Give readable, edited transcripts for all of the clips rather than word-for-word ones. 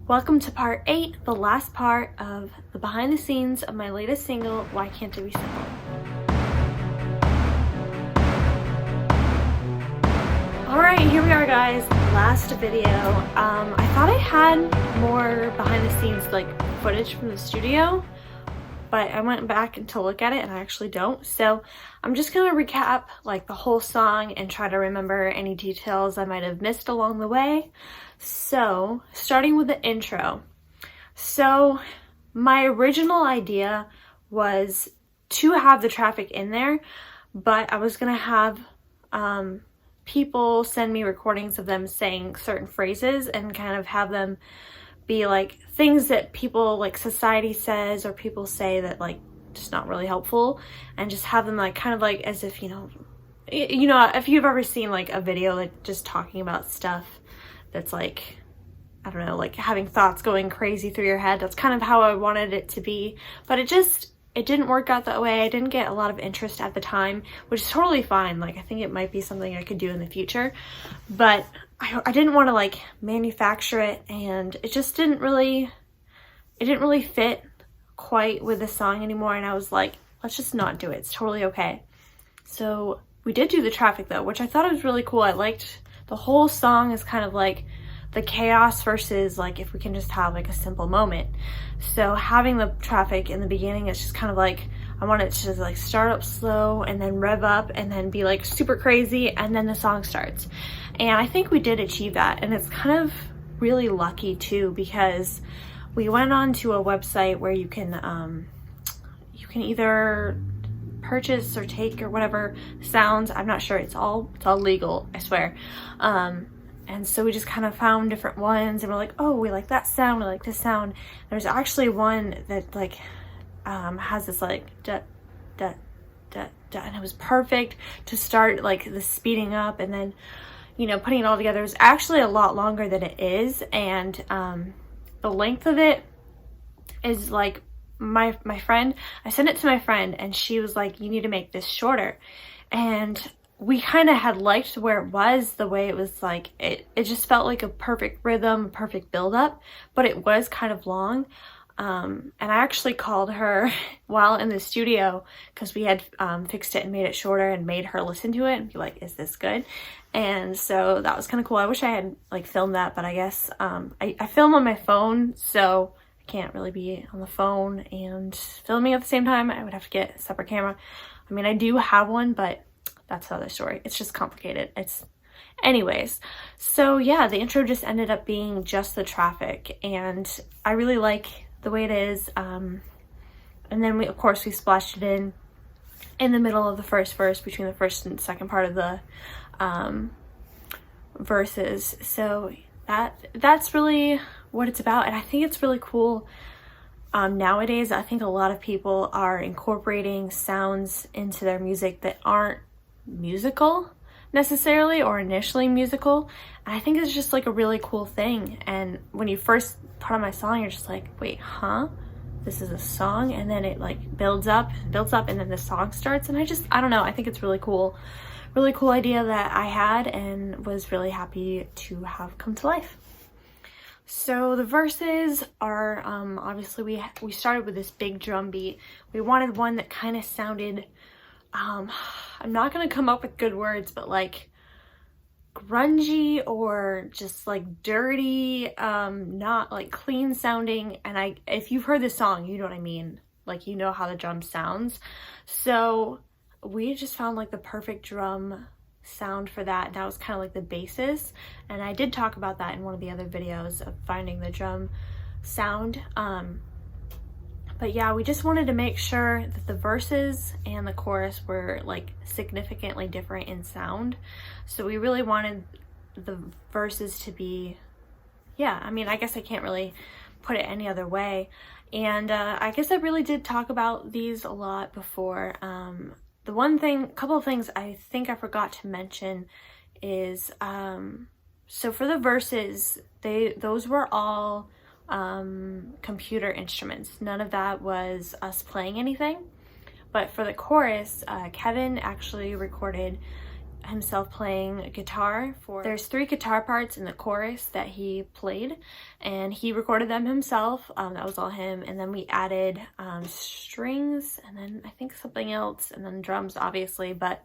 Welcome to part 8, the last part of the behind the scenes of my latest single, Why Can't It Be Simple? Alright, here we are guys, last video. I thought I had more behind the scenes footage from the studio, but I went back to look at it and I actually don't. So I'm just gonna recap the whole song and try to remember any details I might have missed along the way. So starting with the intro. So my original idea was to have the traffic in there, but I was gonna have people send me recordings of them saying certain phrases and kind of have them be things that people society says or people say that just not really helpful, and just have them as if if you've ever seen a video just talking about stuff that's I don't know, having thoughts going crazy through your head. That's kind of how I wanted it to be, but it didn't work out that way. I didn't get a lot of interest at the time, which is totally fine. I think it might be something I could do in the future, but I didn't want to manufacture it, and it just didn't really fit quite with the song anymore. And I was like, let's just not do it. It's totally okay. So we did do the traffic though, which I thought was really cool. I liked the whole song is kind of the chaos versus if we can just have a simple moment. So having the traffic in the beginning, it's just kind of I want it to start up slow and then rev up and then be super crazy, and then the song starts. And I think we did achieve that, and it's kind of really lucky too, because we went on to a website where you can either purchase or take or whatever sounds. I'm not sure. It's all legal, I swear. And so we just kind of found different ones, and we're like, oh, we like that sound, we like this sound. There's actually one that has this da da da da, and it was perfect to start the speeding up, and then putting it all together. It was actually a lot longer than it is, and the length of it is my friend, I sent it to my friend, and she was like, you need to make this shorter. And we kind of had liked where it was, the way it was it just felt like a perfect rhythm, perfect build up, but it was kind of long. And I actually called her while in the studio, because we had fixed it and made it shorter, and made her listen to it and be like, is this good? And so that was kind of cool. I wish I had filmed that, but I guess I film on my phone, so I can't really be on the phone and filming at the same time. I would have to get a separate camera. I mean, I do have one, but that's another story. It's just complicated. Anyways, so yeah, the intro just ended up being just the traffic, and I really like the way it is. And then of course we splashed it in the middle of the first verse, between the first and second part of the verses. So that's really what it's about, and I think it's really cool. Nowadays, I think a lot of people are incorporating sounds into their music that aren't musical necessarily, or initially musical, and I think it's just a really cool thing. And when you first put on my song, you're just like, wait, huh, this is a song? And then it builds up, and then the song starts, and I don't know, I think it's really cool idea that I had, and was really happy to have come to life. So the verses are obviously we started with this big drum beat. We wanted one that kind of sounded I'm not gonna come up with good words, but grungy, or just dirty, not clean sounding. And if you've heard this song, you know what I mean, you know how the drum sounds. So we just found the perfect drum sound for that, and that was kind of the basis. And I did talk about that in one of the other videos of finding the drum sound. But yeah, we just wanted to make sure that the verses and the chorus were significantly different in sound. So we really wanted the verses to be, yeah, I mean, I guess I can't really put it any other way. And I guess I really did talk about these a lot before. Couple of things I think I forgot to mention is, so for the verses, those were all computer instruments. None of that was us playing anything. But for the chorus, Kevin actually recorded himself playing guitar there's 3 guitar parts in the chorus that he played, and he recorded them himself. That was all him, and then we added strings, and then I think something else, and then drums obviously. But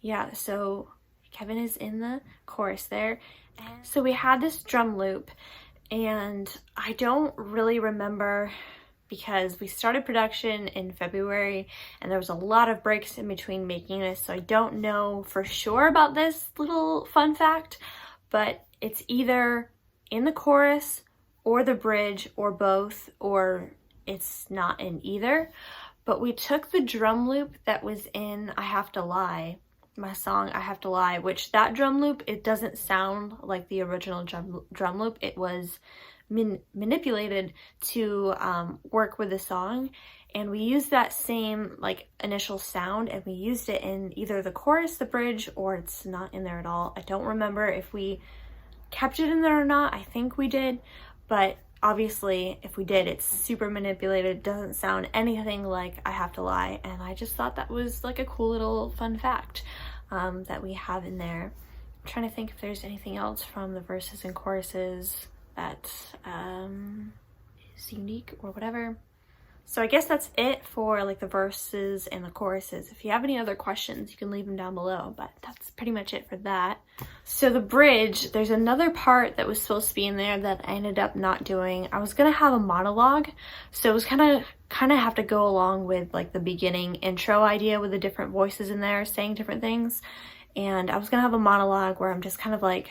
yeah, so Kevin is in the chorus there. And so we had this drum loop, and I don't really remember because we started production in February and there was a lot of breaks in between making this, so I don't know for sure about this little fun fact, but it's either in the chorus or the bridge or both, or it's not in either. But we took the drum loop that was in I Have to Lie, my song I Have to Lie, which that drum loop, it doesn't sound like the original drum loop. It was manipulated to work with the song, and we used that same like initial sound, and we used it in either the chorus, the bridge, or it's not in there at all. I don't remember if we kept it in there or not. I think we did, but obviously if we did, it's super manipulated. It doesn't sound anything like I Have to Lie, and I just thought that was like a cool little fun fact that we have in there. I'm trying to think if there's anything else from the verses and choruses that is unique or whatever. So I guess that's it for like the verses and the choruses. If you have any other questions, you can leave them down below, but that's pretty much it for that. So the bridge, there's another part that was supposed to be in there that I ended up not doing. I was gonna have a monologue, so it was kind of have to go along with like the beginning intro idea with the different voices in there saying different things. And I was gonna have a monologue where I'm just kind of like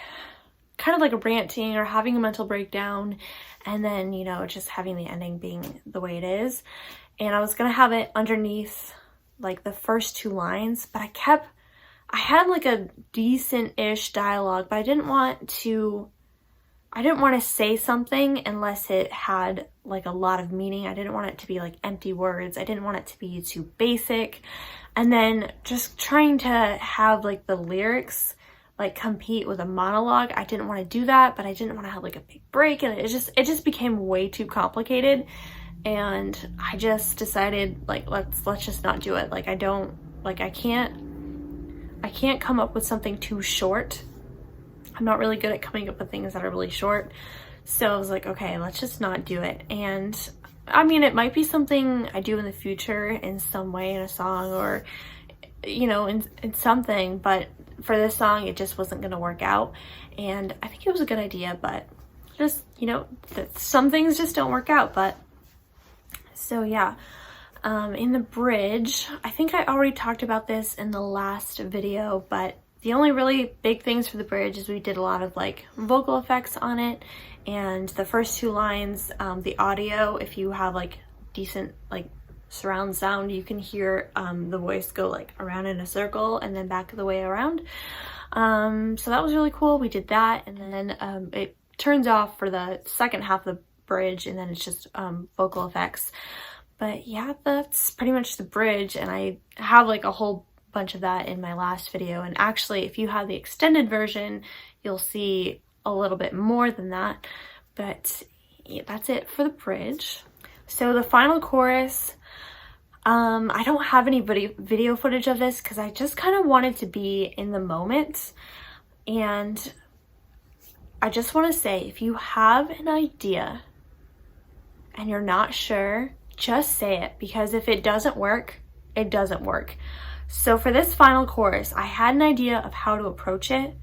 a ranting or having a mental breakdown, and then, you know, just having the ending being the way it is. And I was gonna have it underneath like the first 2 lines, but I had like a decent-ish dialogue, but I didn't want to say something unless it had like a lot of meaning. I didn't want it to be like empty words. I didn't want it to be too basic. And then just trying to have like the lyrics like compete with a monologue, I didn't want to do that, but I didn't want to have like a big break, and it just became way too complicated. And I just decided like let's just not do it. Like I can't come up with something too short. I'm not really good at coming up with things that are really short. So I was like, okay, let's just not do it. And I mean, it might be something I do in the future in some way, in a song, or you know, in something, but for this song it just wasn't gonna work out. And I think it was a good idea, but just, you know, some things just don't work out. But so yeah, in the bridge, I think I already talked about this in the last video, but the only really big things for the bridge is we did a lot of like vocal effects on it. And the first 2 lines, the audio, if you have like decent like surround sound, you can hear the voice go like around in a circle and then back the way around. So that was really cool. We did that, and then it turns off for the second half of the bridge, and then it's just vocal effects. But yeah, that's pretty much the bridge, and I have like a whole bunch of that in my last video. And actually, if you have the extended version, you'll see a little bit more than that. But yeah, that's it for the bridge. So the final chorus, I don't have any video footage of this because I just kind of wanted to be in the moment. And I just want to say, if you have an idea and you're not sure, just say it, because if it doesn't work, it doesn't work. So for this final chorus, I had an idea of how to approach it,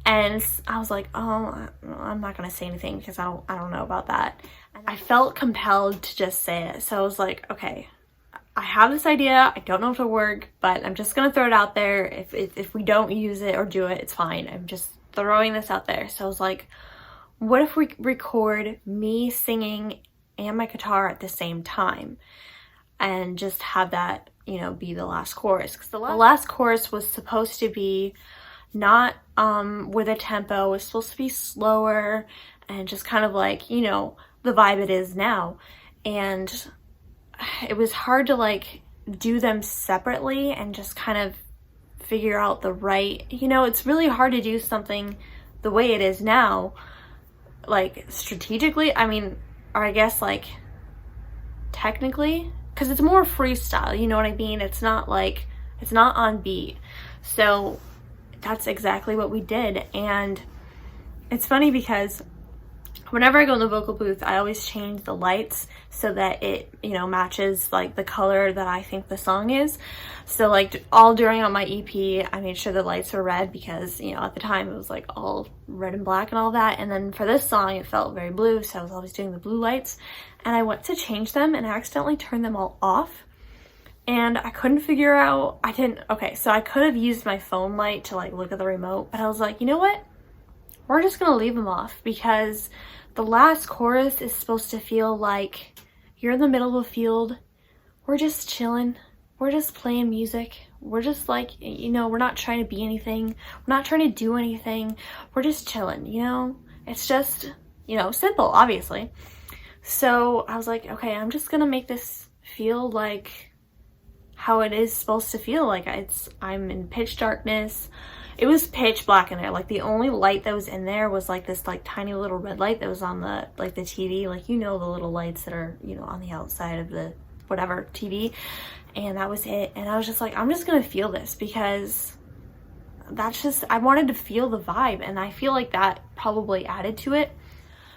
and I was like, oh, I'm not gonna say anything because I don't know about that. And I felt compelled to just say it. So I was like, okay, I have this idea. I don't know if it'll work, but I'm just gonna throw it out there. If we don't use it or do it, it's fine. I'm just throwing this out there. So I was like, what if we record me singing and my guitar at the same time, and just have that, you know, be the last chorus? Because the last chorus was supposed to be not with a tempo. It was supposed to be slower and just kind of like, you know, the vibe it is now. And it was hard to like do them separately and just kind of figure out the right, you know, it's really hard to do something the way it is now, like strategically, I mean, or I guess like technically, because it's more freestyle, you know what I mean? It's not like, it's not on beat. So that's exactly what we did. And it's funny because whenever I go in the vocal booth, I always change the lights so that it, you know, matches like the color that I think the song is. So like all during on my EP, I made sure the lights were red because, you know, at the time it was like all red and black and all that. And then for this song, it felt very blue. So I was always doing the blue lights, and I went to change them and I accidentally turned them all off. And I couldn't figure out, okay, so I could have used my phone light to like look at the remote, but I was like, you know what? We're just gonna leave them off, because the last chorus is supposed to feel like you're in the middle of a field. We're just chilling. We're just playing music. We're just like, you know, we're not trying to be anything. We're not trying to do anything. We're just chilling, you know? It's just, you know, simple, obviously. So I was like, okay, I'm just gonna make this feel like how it is supposed to feel. Like I'm in pitch darkness. It was pitch black in there. Like the only light that was in there was like this like tiny little red light that was on the like the TV, like, you know, the little lights that are, you know, on the outside of the whatever TV. And that was it. And I was just like, I'm just gonna feel this, because that's just, I wanted to feel the vibe, and I feel like that probably added to it.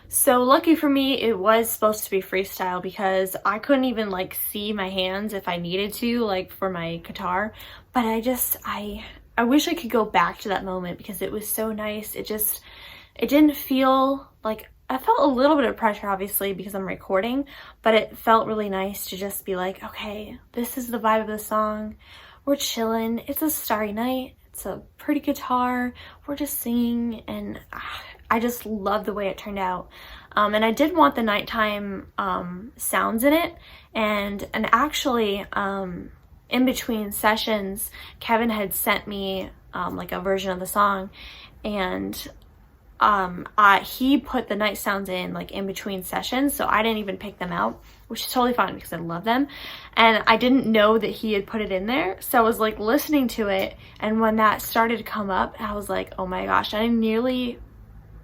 So lucky for me, it was supposed to be freestyle, because I couldn't even like see my hands if I needed to, like for my guitar. But I wish I could go back to that moment, because it was so nice. It didn't feel like, I felt a little bit of pressure obviously because I'm recording, but it felt really nice to just be like, okay, this is the vibe of the song. We're chilling. It's a starry night. It's a pretty guitar. We're just singing, and I just love the way it turned out. And I did want the nighttime sounds in it, and actually in between sessions, Kevin had sent me like a version of the song, and he put the night sounds in like in between sessions, so I didn't even pick them out, which is totally fine because I love them. And I didn't know that he had put it in there, so I was like listening to it, and when that started to come up, I was like, oh my gosh, I nearly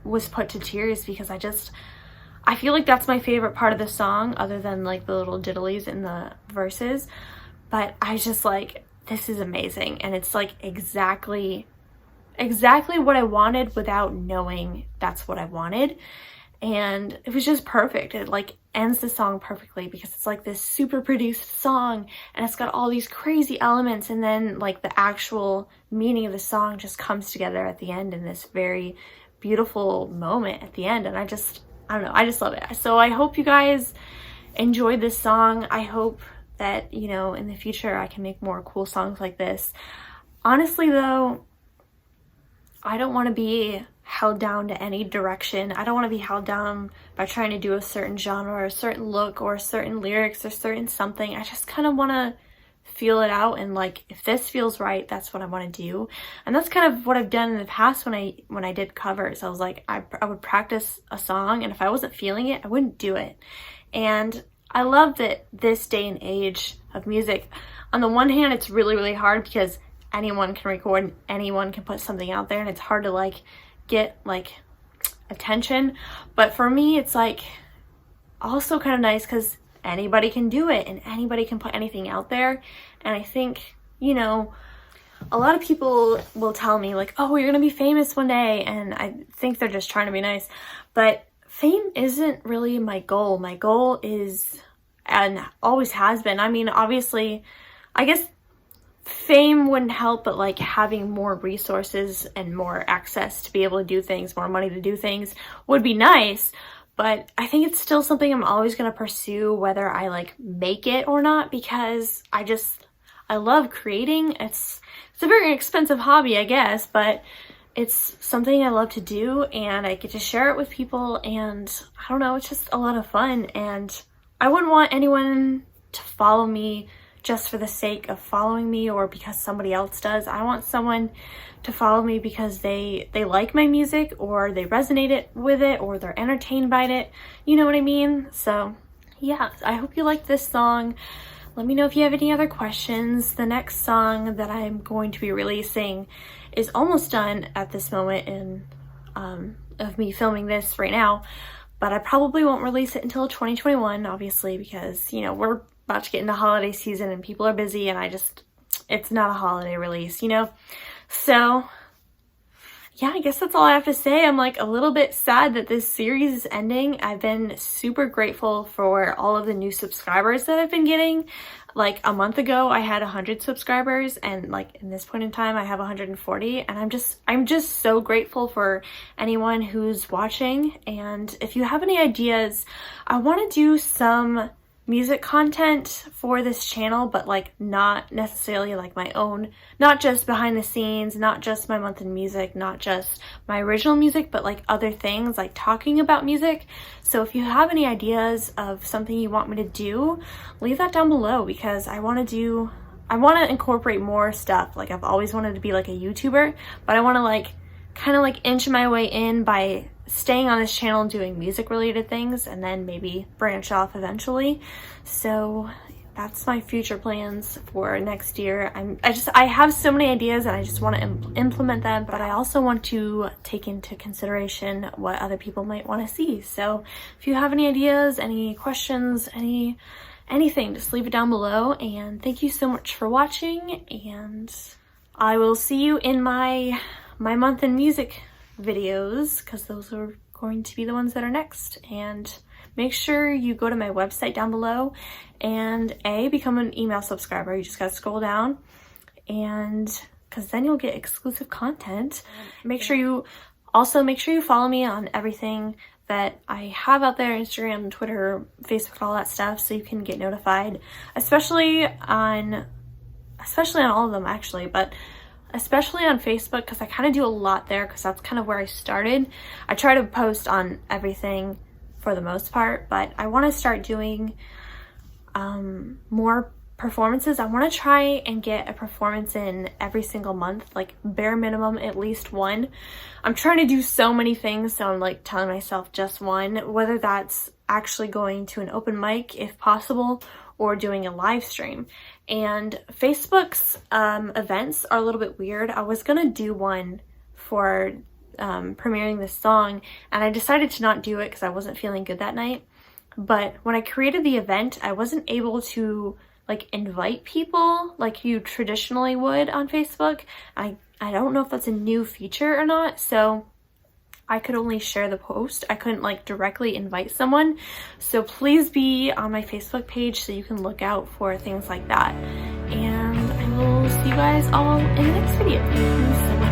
was put to tears, because I feel like that's my favorite part of the song, other than like the little diddlies in the verses. But I just like, this is amazing, and it's like exactly what I wanted without knowing that's what I wanted. And it was just perfect. It like ends the song perfectly, because it's like this super produced song, and it's got all these crazy elements, and then like the actual meaning of the song just comes together at the end in this very beautiful moment at the end. And I don't know, I just love it. So I hope you guys enjoyed this song. I hope that, you know, in the future I can make more cool songs like this. Honestly though, I don't want to be held down to any direction. I don't want to be held down by trying to do a certain genre or a certain look or certain lyrics or certain something. I just kind of want to feel it out, and like, if this feels right, that's what I want to do. And that's kind of what I've done in the past when I did covers. I was like, I would practice a song, and if I wasn't feeling it, I wouldn't do it. And I love that this day and age of music, on the one hand, it's really, really hard because anyone can record and anyone can put something out there, and it's hard to like get like attention. But for me, it's like also kind of nice because anybody can do it and anybody can put anything out there. And I think, you know, a lot of people will tell me like, oh, you're gonna be famous one day, and I think they're just trying to be nice. But fame isn't really my goal. My goal is, and always has been, I mean, obviously, I guess fame wouldn't help, but like having more resources and more access to be able to do things, more money to do things would be nice. But I think it's still something I'm always going to pursue, whether I like make it or not, because I love creating. It's a very expensive hobby, I guess, but it's something I love to do, and I get to share it with people, and I don't know, it's just a lot of fun. And I wouldn't want anyone to follow me just for the sake of following me or because somebody else does. I want someone to follow me because they like my music, or they resonate with it, or they're entertained by it. You know what I mean? So yeah, I hope you like this song. Let me know if you have any other questions. The next song that I'm going to be releasing is almost done at this moment in of me filming this right now, but I probably won't release it until 2021, obviously, because, you know, we're about to get into holiday season and people are busy, and it's not a holiday release, you know? So yeah, I guess that's all I have to say. I'm like a little bit sad that this series is ending. I've been super grateful for all of the new subscribers that I've been getting. Like a month ago, I had 100 subscribers, and like in this point in time, I have 140, and I'm just so grateful for anyone who's watching. And if you have any ideas, I want to do some music content for this channel, but like not necessarily like my own, not just behind the scenes, not just my month in music, not just my original music, but like other things, like talking about music. So if you have any ideas of something you want me to do, leave that down below, because I want to incorporate more stuff. Like I've always wanted to be like a YouTuber, but I want to like kind of like inch my way in by staying on this channel doing music related things, and then maybe branch off eventually. So that's my future plans for next year. I have so many ideas, and I just want to implement them, but I also want to take into consideration what other people might want to see. So if you have any ideas, any questions, anything, just leave it down below. And thank you so much for watching, and I will see you in my month in music videos, because those are going to be the ones that are next. And make sure you go to my website down below and become an email subscriber. You just gotta scroll down, and because then you'll get exclusive content. Make sure you follow me on everything that I have out there, Instagram, Twitter, Facebook, all that stuff, so you can get notified, especially on all of them actually, but especially on Facebook, because I kind of do a lot there, because that's kind of where I started. I try to post on everything for the most part, but I want to start doing more performances. I want to try and get a performance in every single month, like bare minimum at least one. I'm trying to do so many things, so I'm like telling myself just one, whether that's actually going to an open mic if possible, or doing a live stream. And Facebook's events are a little bit weird. I was gonna do one for premiering this song, and I decided to not do it because I wasn't feeling good that night. But when I created the event, I wasn't able to like invite people like you traditionally would on Facebook. I don't know if that's a new feature or not, so I could only share the post. I couldn't like directly invite someone. So please be on my Facebook page so you can look out for things like that. And I will see you guys all in the next video. Thank you so much.